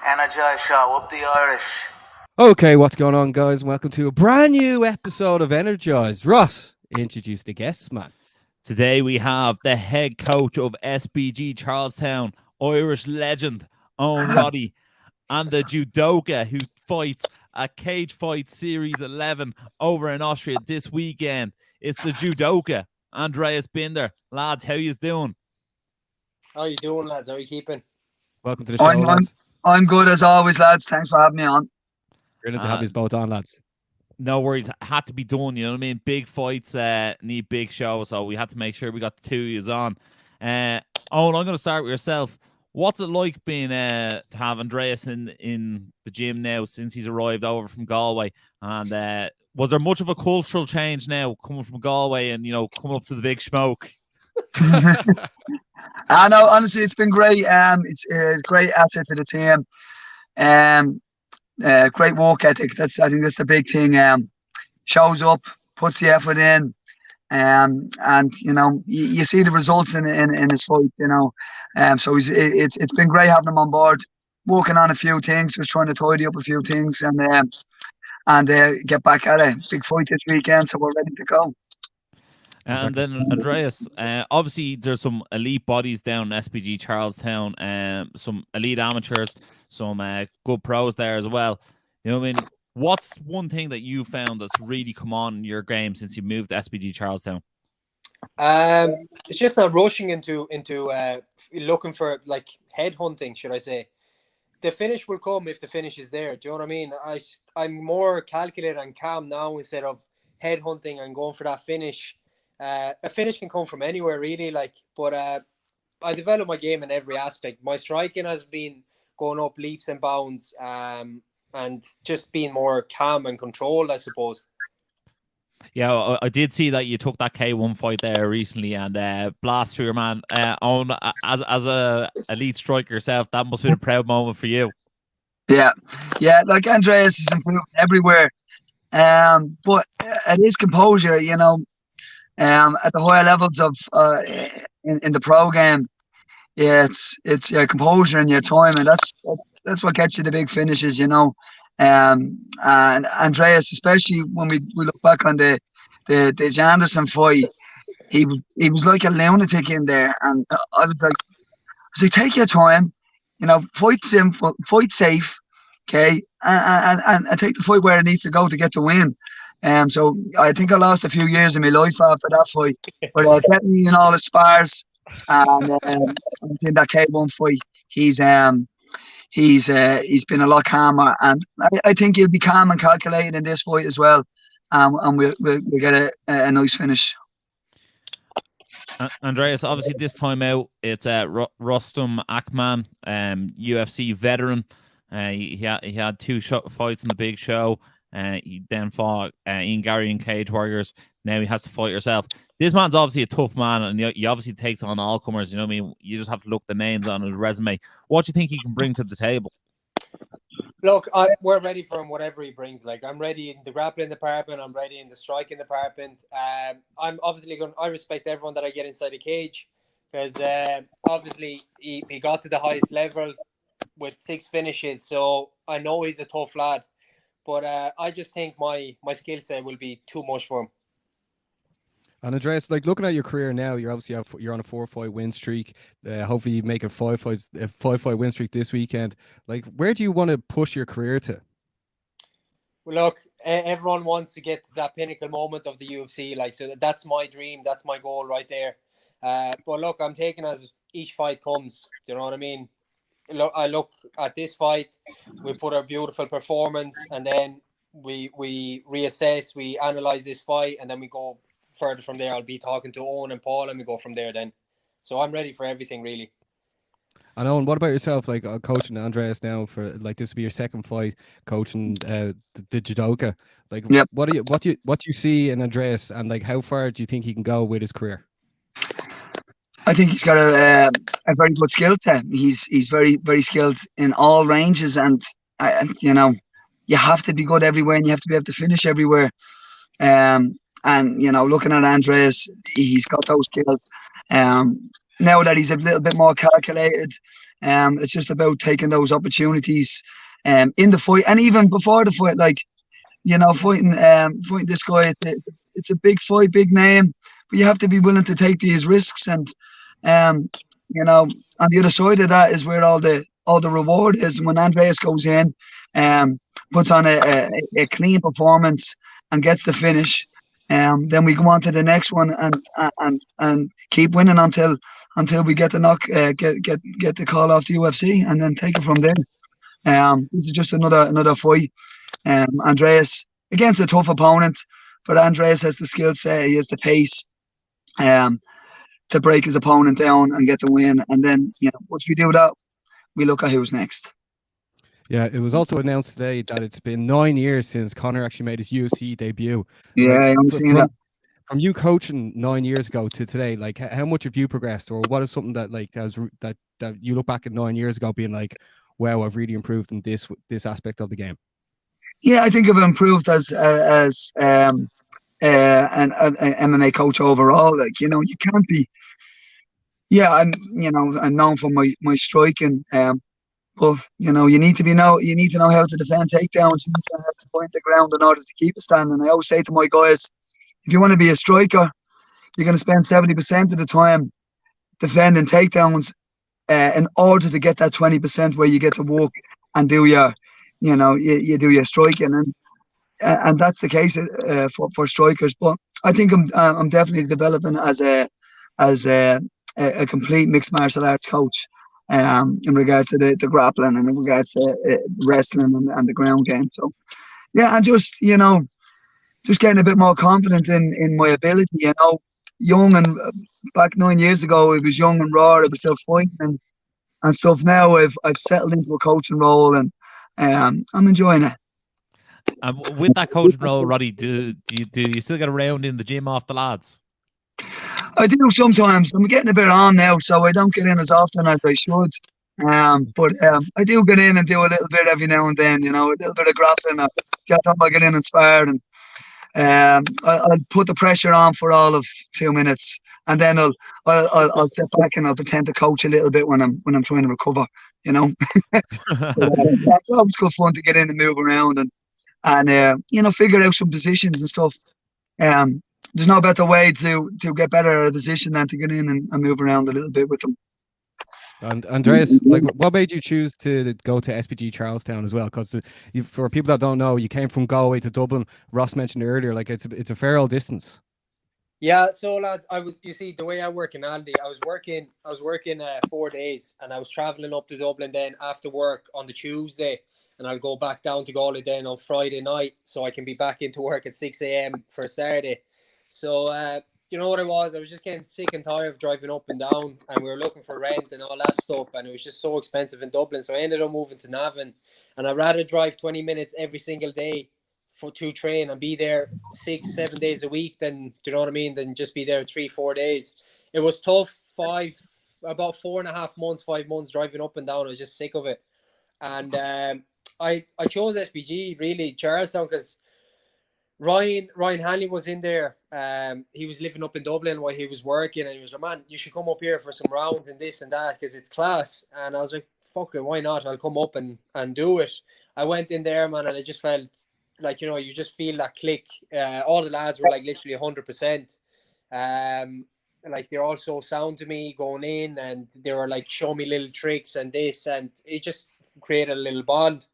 Energized show, up the Irish. Okay, what's going on, guys? Welcome to a brand new episode of Energized. Ross, introduce the guests, man. Today we have the head coach of SBG Charlestown, Irish legend Owen Roddy, and the judoka who fights at Cage Fight Series 11 over in Austria this weekend. It's the judoka, Andreeas Binder. Lads, how you doing? How you doing, lads? How are you keeping? Welcome to the show, lads. I'm good as always, lads. Thanks for having me on. Brilliant to have you both on, lads. No worries. Had to be done, you know what I mean? Big fights need big shows, so we had to make sure we got the two of you on. Owen, I'm going to start with yourself. What's it like being to have Andreeas in the gym now since he's arrived over from Galway? And was there much of a cultural change now coming from Galway and, you know, coming up to the big smoke? I know, honestly, it's been great. It's a great asset to the team. Great work ethic. I think that's the big thing. Shows up, puts the effort in, and you know you see the results in his fight. You know, so it's been great having him on board, working on a few things, just trying to tidy up a few things, and get back at it. Big fight this weekend, so we're ready to go. And then Andreeas, obviously there's some elite bodies down in SBG Charlestown, some elite amateurs, some good pros there as well. You know what I mean? What's one thing that you found that's really come on in your game since you moved to SBG Charlestown? It's just not rushing into looking for, like, head hunting, should I say. The finish will come if the finish is there. Do you know what I mean? I'm more calculated and calm now instead of head hunting and going for that finish. A finish can come from anywhere, really, but I develop my game in every aspect. My striking has been going up leaps and bounds, and just being more calm and controlled, I suppose. Yeah, I did see that you took that K1 fight there recently and blast through your man. Owen, as a elite striker yourself, that must have been a proud moment for you. Yeah, like Andreas is improving everywhere, but it is composure, you know. At the higher levels of in the pro game, yeah, it's your composure and your time, and that's what gets you the big finishes, you know. And Andreas, especially when we look back on the Janderson fight, he was like a lunatic in there, and I was like, take your time, you know, fight simple, fight safe, okay, and take the fight where it needs to go to get the win. So I think I lost a few years of my life after that fight, but kept me in all the spars. And in that K1 fight, he's been a lot calmer, and I think he'll be calm and calculated in this fight as well. And we'll get a nice finish. Andreas, obviously this time out, it's Rustam Akman, UFC veteran. He had two fights in the big show. He then fought Ian Gary in Cage Warriors. Now he has to fight yourself. This man's obviously a tough man, and he obviously takes on all comers. You know what I mean? You just have to look the names on his resume. What do you think he can bring to the table? Look, we're ready for him, whatever he brings. Like, I'm ready in the grappling department. I'm ready in the striking department. I'm obviously I respect everyone that I get inside the cage, because obviously he got to the highest level with 6 finishes. So I know he's a tough lad. But I just think my skill set will be too much for him. And Andreas, like, looking at your career now, you're on a 4-fight win streak. Hopefully you make a 5-fight win streak this weekend. Like, where do you want to push your career to? Well, look, everyone wants to get to that pinnacle moment of the UFC. Like, so that's my dream. That's my goal right there. But look, I'm taking as each fight comes. Do you know what I mean? Look, I look at this fight, we put a beautiful performance, and then we reassess, we analyze this fight, and then we go further from there. I'll be talking to Owen and Paul, and we go from there then. So I'm ready for everything, really. And Owen, what about yourself? Like, coaching Andreas now for, like, this will be your second fight coaching the judoka. Like, yep. What do you see in Andreas, and like, how far do you think he can go with his career? I think he's got a very good skill set. He's very, very skilled in all ranges, and you know, you have to be good everywhere, and you have to be able to finish everywhere. And looking at Andreas, he's got those skills. Now that he's a little bit more calculated, it's just about taking those opportunities in the fight, and even before the fight, like fighting this guy. It's a big fight, big name, but you have to be willing to take these risks. And on the other side of that is where all the reward is. When Andreas goes in, puts on a clean performance and gets the finish, then we go on to the next one and keep winning until we get the get the call off the UFC, and then take it from there. This is just another fight. Andreas against a tough opponent, but Andreas has the skill set, he has the pace to break his opponent down and get the win. And then, once we do that, we look at who's next. Yeah, it was also announced today that it's been 9 years since Conor actually made his UFC debut. Yeah, I'm seeing that. From you coaching 9 years ago to today, like how much have you progressed, or what is something that that you look back at 9 years ago being like, wow, I've really improved in this aspect of the game? Yeah, I think I've improved as an MMA coach overall. Like, you can't be. Yeah, I'm known for my striking. But you need to know how to defend takedowns. You need to know how to point the ground in order to keep it standing. I always say to my guys, if you want to be a striker, you're going to spend 70% of the time defending takedowns in order to get that 20% where you get to walk and do your, you do your striking, and that's the case for strikers. But I think I'm definitely developing as a complete mixed martial arts coach. In regards to the grappling and in regards to wrestling and the ground game. So, yeah, and just getting a bit more confident in my ability. Young and back 9 years ago, it was young and raw. I was still fighting and stuff. Now I've settled into a coaching role, and I'm enjoying it. With that coaching role, Roddy, do you still get around in the gym off the lads? I do sometimes. I'm getting a bit on now, so I don't get in as often as I should. But I do get in and do a little bit every now and then. A little bit of grappling. I'll get in and spar, and I'll put the pressure on for all of 2 minutes, and then I'll sit back and I'll pretend to coach a little bit when I'm trying to recover. That's always good fun to get in and move around and figure out some positions and stuff. There's no better way to get better at a position than to get in and move around a little bit with them. And Andreas, like, what made you choose to go to SPG Charlestown as well? Because for people that don't know, you came from Galway to Dublin. Ross mentioned earlier, like it's a fair old distance. Yeah, so lads, you see the way I work in Aldi, I was working 4 days, and I was traveling up to Dublin then after work on the Tuesday, and I'll go back down to Galway then on Friday night, so I can be back into work at 6 a.m. for a Saturday. So, you know what it was? I was just getting sick and tired of driving up and down, and we were looking for rent and all that stuff, and it was just so expensive in Dublin. So I ended up moving to Navan, and I'd rather drive 20 minutes every single day to train and be there 6-7 days a week than, do you know what I mean, than just be there 3-4 days. It was tough. About 4.5 months, 5 months driving up and down. I was just sick of it. And I chose SPG, really, Charlestown, because Ryan Hanley was in there. He was living up in Dublin while he was working, and he was like, man, you should come up here for some rounds and this and that because it's class. And I was like, fuck it, why not? I'll come up and do it. I went in there, man, and I just felt like, you just feel that click. All the lads were like literally 100%. Like they're all so sound to me going in, and they were like showing me little tricks and this, and it just created a little bond,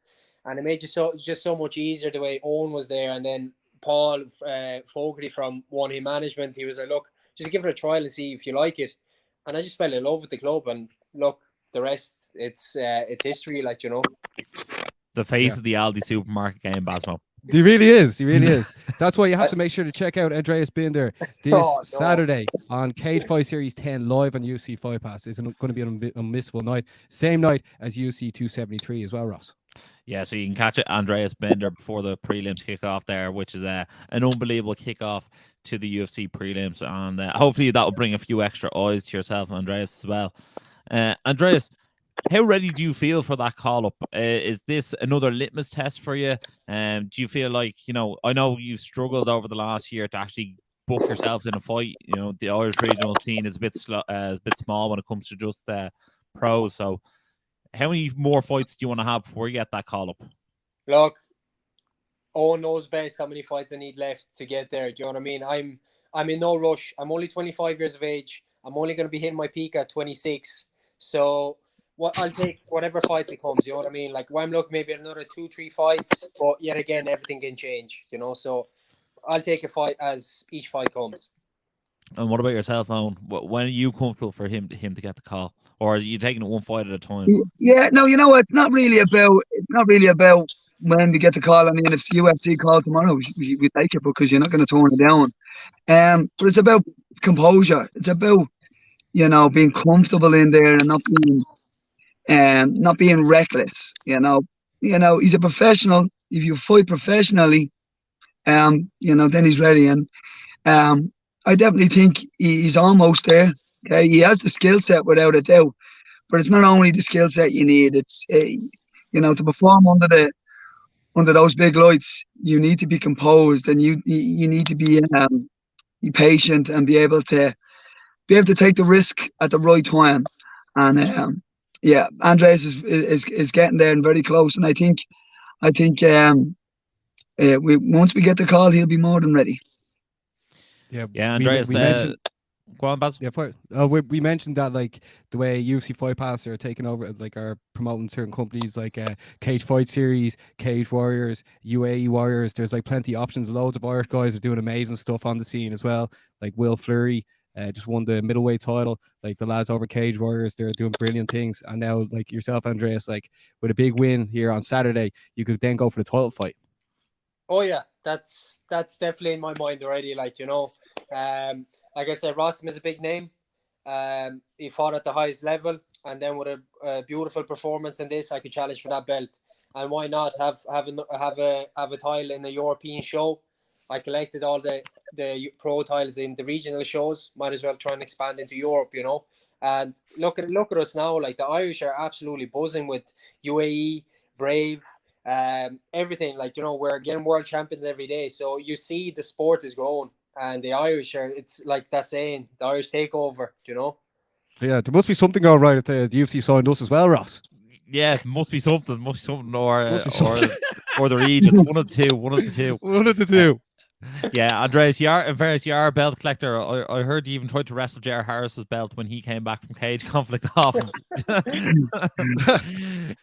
and it made it so much easier the way Owen was there. And then Paul Fogarty from One Hill Management, he was like, look, just give it a trial and see if you like it. And I just fell in love with the club, and look, the rest, it's history, like, The face of the Aldi supermarket game, Basmo. He really is. That's why you have to make sure to check out Andreas Binder this Saturday on Cage Fight Series 10 live on UFC Fight Pass. It's going to be an unmissable night. Same night as UFC 273 as well, Ross. Yeah, so you can catch it, Andreas Binder, before the prelims kick off there, which is an unbelievable kickoff to the UFC prelims. And hopefully that will bring a few extra eyes to yourself, Andreas, as well. Andreas, How ready do you feel for that call up? Is this another litmus test for you? Do you feel like, I know you've struggled over the last year to actually book yourself in a fight. The Irish regional scene is a bit small when it comes to just pros. So how many more fights do you want to have before you get that call up? Look, Owen knows best how many fights I need left to get there. Do you know what I mean? I'm in no rush. I'm only 25 years of age. I'm only going to be hitting my peak at 26. So I'll take whatever fight it comes. You know what I mean? Like, when I'm looking maybe another 2-3 fights, but yet again, everything can change. So I'll take a fight as each fight comes. And what about yourself, Owen? When are you comfortable for him to get the call, or are you taking it one fight at a time? Yeah, no, you know what? It's not really about when we get the call. I mean, if UFC call tomorrow, we take it because you're not going to turn it down. But it's about composure. It's about being comfortable in there and not being reckless. He's a professional. If you fight professionally, then he's ready. And I definitely think he's almost there. Okay, he has the skill set without a doubt. But it's not only the skill set you need. It's to perform under those big lights, you need to be composed, and you need to be patient and be able to take the risk at the right time. And Andreas is getting there and very close. And I think once we get the call, he'll be more than ready. Yeah, Andreas. We mentioned. Go on, Baz. Yeah, we mentioned that, like, the way UFC Fight Pass are taking over, like, are promoting certain companies like Cage Fight Series, Cage Warriors, UAE Warriors. There's like plenty of options. Loads of Irish guys are doing amazing stuff on the scene as well. Like Will Fleury just won the middleweight title. Like the lads over Cage Warriors, they're doing brilliant things. And now, like yourself, Andreas, like with a big win here on Saturday, you could then go for the title fight. Oh yeah, that's definitely in my mind already. Like, like I said, Rostam is a big name. He fought at the highest level, and then with a beautiful performance in this, I could challenge for that belt. And why not have a title in a European show? I collected all the pro titles in the regional shows. Might as well try and expand into Europe, And look at us now. Like, the Irish are absolutely buzzing with UAE, Brave, everything. Like, we're getting world champions every day. So you see the sport is growing. And the Irish it's like that saying, the Irish take over, Yeah, there must be something all right if the UFC signed us as well, Ross. Yeah, must be something, or the Regis. One of the two. Yeah, Andreas, you are a belt collector. I heard you even tried to wrestle J.R. Harris's belt when he came back from cage conflict off him.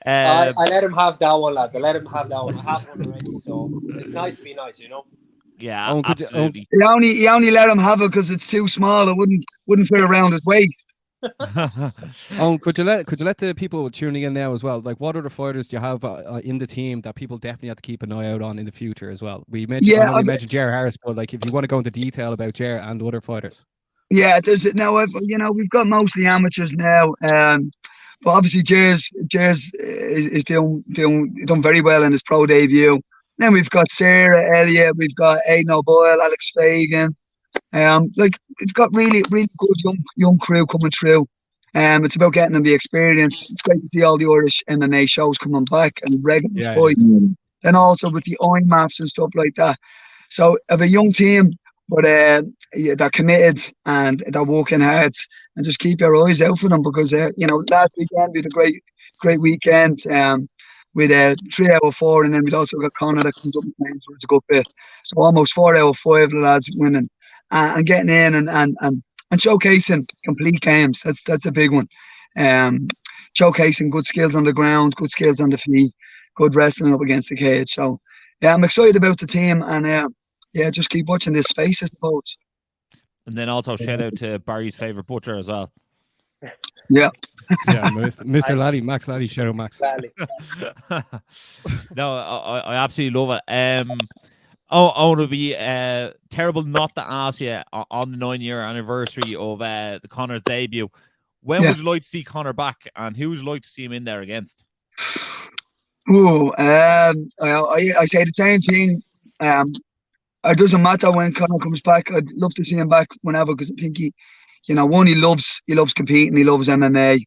I let him have that one, lads. I let him have that one. I have one already, so it's nice to be nice, Yeah, absolutely. He only let him have it because it's too small. It wouldn't fit around his waist. Could you let the people tuning in now as well, like, what other fighters do you have in the team that people definitely have to keep an eye out on in the future as well? We mentioned J.R. Harris, but like, if you want to go into detail about J.R. and other fighters. Yeah, we've got mostly amateurs now, but obviously Jez is doing very well in his pro debut. Then we've got Sarah Elliott, we've got Aidan O'Boyle, Alex Fagan. We've got really, really good young crew coming through. It's about getting them the experience. It's great to see all the Irish MMA shows coming back and regular fights. And also with the IMAFs and stuff like that. So I have a young team, but they're committed and they're working hard, and just keep your eyes out for them because last weekend we had a great weekend. With 3 out of 4, and then we'd also got Connor that comes up and plays, so it's a good bit. So almost 4 out of 5 of the lads winning and getting in and showcasing complete games. That's a big one. Showcasing good skills on the ground, good skills on the feet, good wrestling up against the cage. So yeah, I'm excited about the team, and just keep watching this space, I suppose. And then also shout out to Barry's favourite butcher as well. Yeah. Yeah, Mr. Laddie, Max Laddie, shout out Max. No, I absolutely love it. I would be terrible not to ask you on the 9-year anniversary of the Connor's debut. When would you like to see Connor back, and who would you like to see him in there against? Oh, I say the same thing. It doesn't matter when Connor comes back. I'd love to see him back whenever, because I think he loves competing. He loves MMA.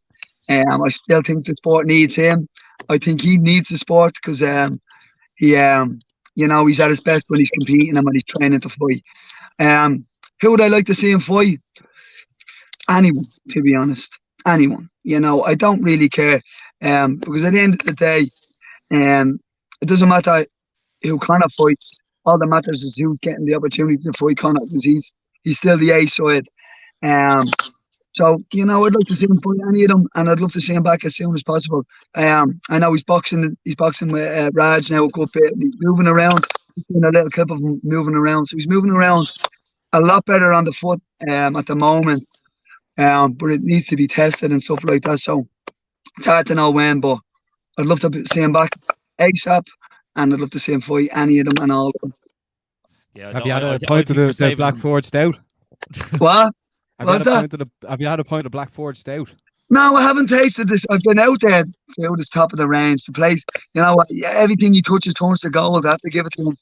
I still think the sport needs him. I think he needs the sport because he he's at his best when he's competing and when he's training to fight. Who would I like to see him fight? Anyone, to be honest. Anyone. I don't really care. Because at the end of the day, it doesn't matter who Conor fights. All that matters is who's getting the opportunity to fight Conor, because he's still the A side. So I'd like to see him fight any of them, and I'd love to see him back as soon as possible. I know he's boxing with Raj now a good bit, and he's moving around. I've seen a little clip of him moving around, so he's moving around a lot better on the foot at the moment. But it needs to be tested and stuff like that. So it's hard to know when, but I'd love to see him back ASAP, and I'd love to see him fight any of them and all of them. Yeah, have you had a pint of the Black Forge Stout? What? Have you had a pint of Black Forge Stout? No, I haven't tasted this. I've been out there. Food is top of the range. The place, everything he touches turns to gold. I have to give it to him.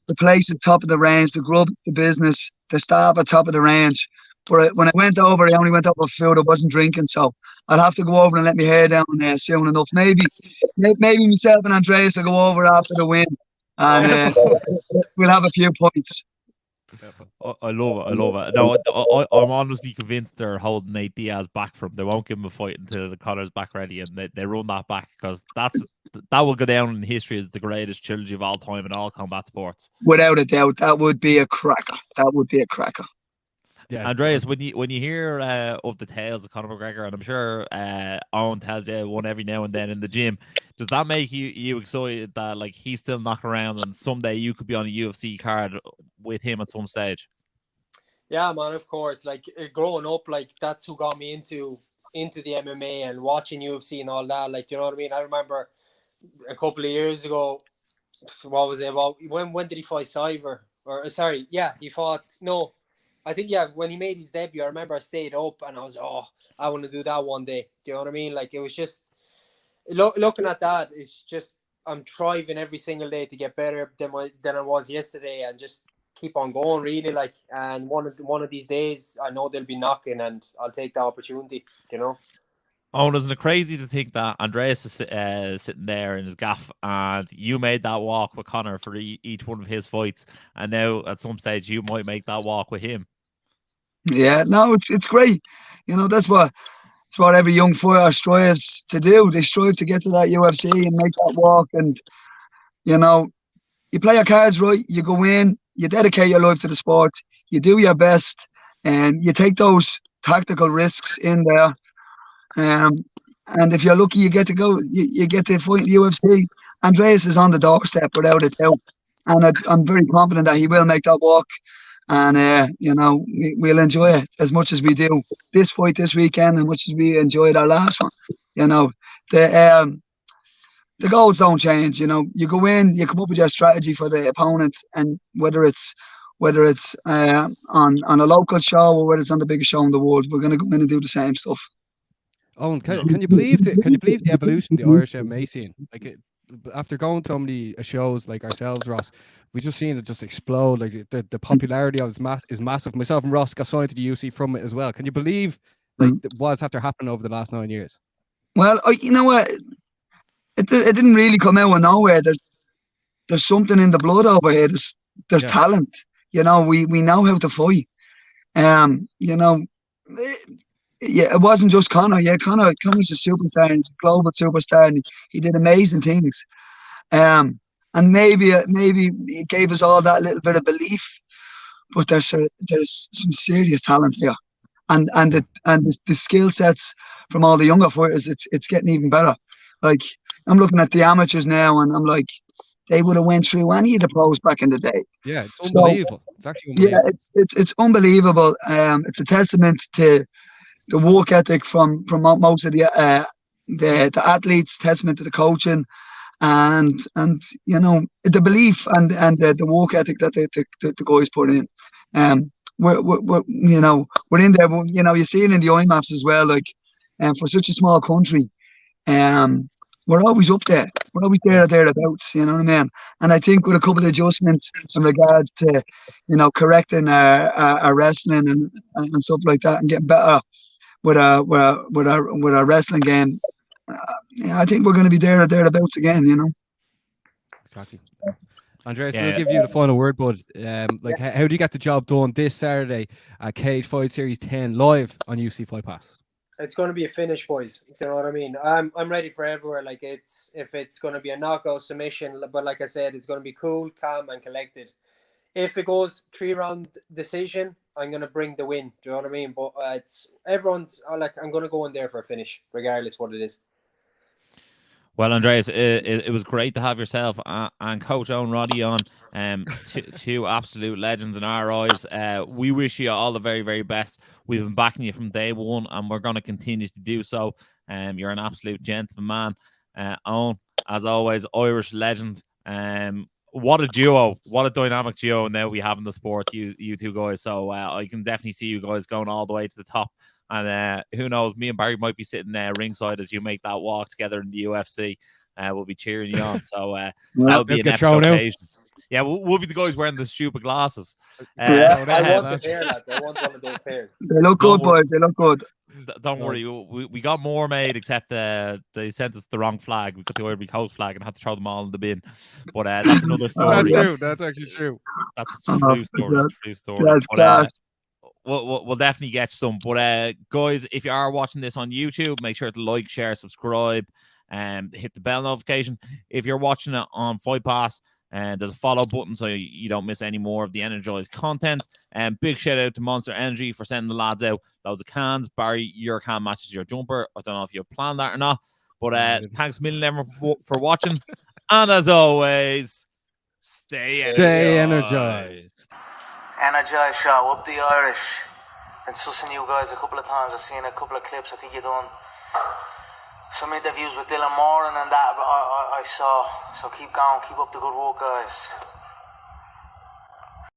The place is top of the range. The grub, the business, the staff are top of the range. But when I went over, I only went over with food. I wasn't drinking, so I'll have to go over and let my hair down soon enough. Maybe myself and Andreas will go over after the win, and we'll have a few points. I love it. No, I'm honestly convinced they're holding Nate Diaz back from. They won't give him a fight until the Connor's back ready, and they run that back, because that will go down in history as the greatest trilogy of all time in all combat sports. Without a doubt, that would be a cracker. Yeah, Andreas, when you hear of the tales of Conor McGregor, and I'm sure Owen tells you one every now and then in the gym, does that make you excited that he's still knocking around and someday you could be on a UFC card with him at some stage? Yeah, man, of course. Growing up, that's who got me into the MMA and watching UFC and all that. You know what I mean? I remember a couple of years ago, what was it about? When did he fight Cyber? He fought I think, when he made his debut, I remember I stayed up and I was, I want to do that one day. Do you know what I mean? It was just, looking at that, it's just, I'm thriving every single day to get better than I was yesterday, and just keep on going, really. And one of these days, I know they'll be knocking, and I'll take the opportunity, Oh, isn't it crazy to think that Andreas is sitting there in his gaff, and you made that walk with Conor for each one of his fights, and now at some stage you might make that walk with him? Yeah, no, it's great. That's what every young fighter strives to do. They strive to get to that UFC and make that walk. And you play your cards right. You go in. You dedicate your life to the sport. You do your best, and you take those tactical risks in there. And if you're lucky, you get to go. You get to fight in the UFC. Andreas is on the doorstep without a doubt, and I'm very confident that he will make that walk. And we'll enjoy it as much as we do this fight this weekend, and much as we enjoyed our last one. The goals don't change. You go in, you come up with your strategy for the opponent, and whether it's on a local show or whether it's on the biggest show in the world, we're going to go in and do the same stuff. Owen, can you believe the evolution of the Irish MMA scene? After going to so many shows like ourselves, Ross, we just seen it just explode. The popularity of it is massive. Myself and Ross got signed to the UFC from it as well. Can you believe what's after happening over the last 9 years? Well, you know what? It didn't really come out of nowhere. There's something in the blood over here. There's talent. We know how to fight. It wasn't just Conor. Yeah, Conor's a superstar. He's a global superstar, and he did amazing things. And maybe it gave us all that little bit of belief. But there's some serious talent here, and the skill sets from all the younger fighters. It's getting even better. I'm looking at the amateurs now, and I'm like, they would have went through any of the pros back in the day. Yeah, it's unbelievable. It's actually unbelievable. Yeah, it's unbelievable. It's a testament to the work ethic from most of the athletes, testament to the coaching, and the belief and the work ethic that the guys put in. We're in there. You see it in the IMAFs as well. For such a small country, we're always up there. We're always there or thereabouts. You know what I mean? And I think with a couple of adjustments in regards to, correcting our wrestling and stuff like that, and getting better with a wrestling game. Yeah, I think we're going to be thereabouts again. Exactly. Andreas, Yeah. we'll give you the final word, bud. How do you get the job done this Saturday at Cage Fight Series 10 live on UFC Fight Pass? It's going to be a finish, boys. You know what I mean? I'm ready for everywhere. Like if it's going to be a knockout submission, but like I said, it's going to be cool, calm, and collected. If it goes 3-round decision, I'm going to bring the win. Do you know what I mean? But everyone's like, I'm going to go in there for a finish, regardless what it is. Well, Andreas, it was great to have yourself and Coach Owen Roddy on. Two absolute legends in our eyes. We wish you all the very, very best. We've been backing you from day one, and we're going to continue to do so. You're an absolute gentleman. Owen, as always, Irish legend. What a duo. What a dynamic duo now we have in the sport, you two guys. So I can definitely see you guys going all the way to the top. And who knows, me and Barry might be sitting ringside as you make that walk together in the UFC. We'll be cheering you on. So that'll be an epic occasion. Yeah, we'll be the guys wearing the stupid glasses. I want the pair, lads. I want one of those pairs. They look good, boys. They look good. Don't worry, we got more made, except they sent us the wrong flag. We got the Ivory Coast flag and had to throw them all in the bin. But that's another story. That's true. That's actually true. That's a true story. That's a true story. That's class. We'll definitely get some. But guys, if you are watching this on YouTube, make sure to like, share, subscribe, and hit the bell notification. If you're watching it on Fight Pass, there's a follow button so you don't miss any more of the Energized content. And big shout out to Monster Energy for sending the lads out loads of cans. Barry, your can matches your jumper. I don't know if you planned that or not, but thanks a million everyone for watching. And as always, stay energized. Energized show, up the Irish. Been sussing you guys a couple of times. I've seen a couple of clips. I think you've done some interviews with Dylan Moran and that I saw. So keep going, keep up the good work, guys.